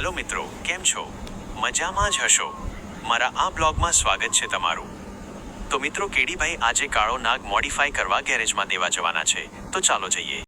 Hello મિત્રો, કેમ છો? મજામાં જ હશો. મારા આ બ્લોગમાં સ્વાગત છે તમારું. તો મિત્રો, કેડીભાઈ આજે કાળો નાગ મોડિફાઈ કરવા ગેરેજમાં દેવા જવાના છે, તો ચાલો જઈએ.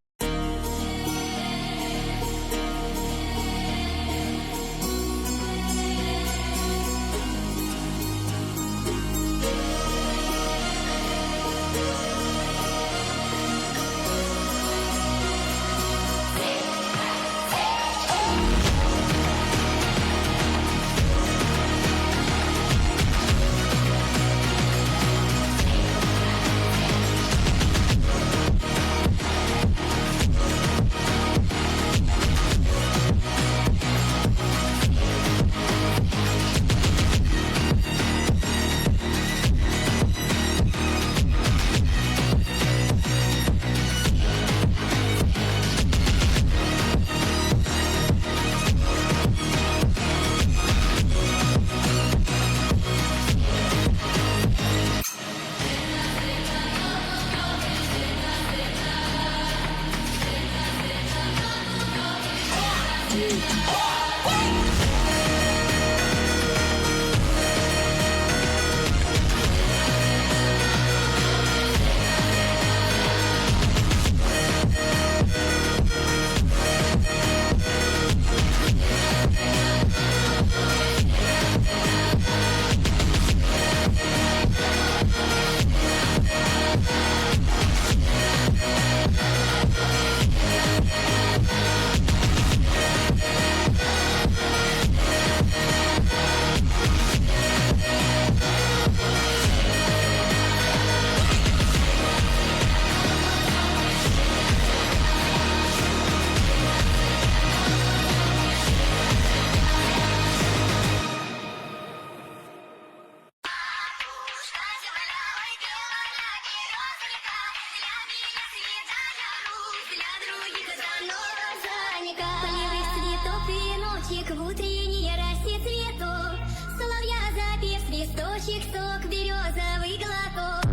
В утренней росе цветов соловья запев свисточек, сок березовый глоток.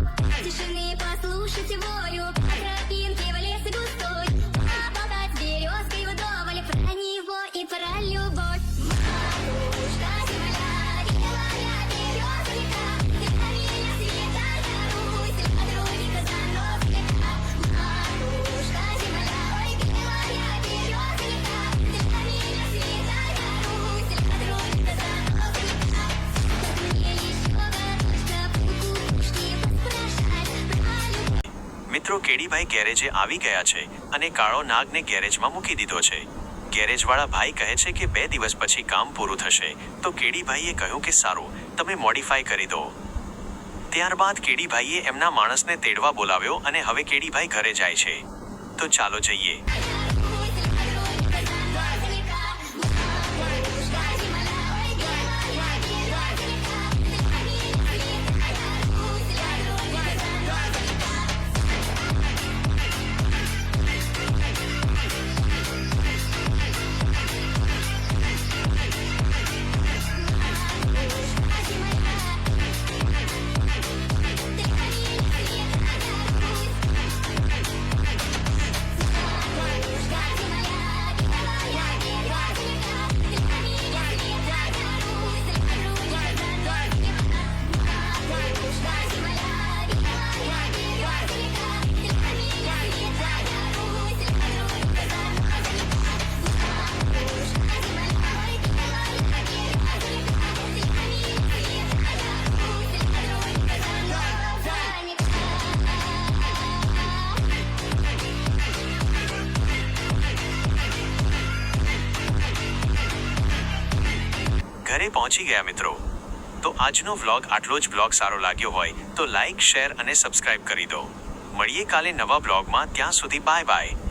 Тишины послушать волю по тропинке в лес густой, поболтать с березкой вдоволь про него и про любовь. Матушка земля, белая березовика, ты на меня света Русь, а других занов века. Матушка земля, ой, белая березовика, ты на меня света Русь, а других занов века. Вот мне еще бабушка кукушки поспрашать про любовь. મિત્રો, કેડીભાઈ ગેરેજે આવી ગયા છે અને કાળો નાગને ગેરેજમાં મૂકી દીધો છે. ગેરેજવાળા ભાઈ કહે છે કે 2 દિવસ પછી કામ પૂરું થશે. તો કેડીભાઈએ કહ્યું કે સારું, તમે મોડિફાઈ કરી દો. ત્યારબાદ કેડીભાઈએ એમના માણસને તેડવા બોલાવ્યો અને હવે કેડીભાઈ ઘરે જાય છે. તો ચાલો જઈએ. ઘરે પહોંચી ગયા મિત્રો. તો આજનો વ્લોગ આટલો જ. વ્લોગ સારો લાગ્યો હોય તો લાઈક, શેર અને સબસ્ક્રાઇબ કરી દો. મળીએ કાલે નવા વ્લોગમાં. ત્યાં સુધી બાય બાય.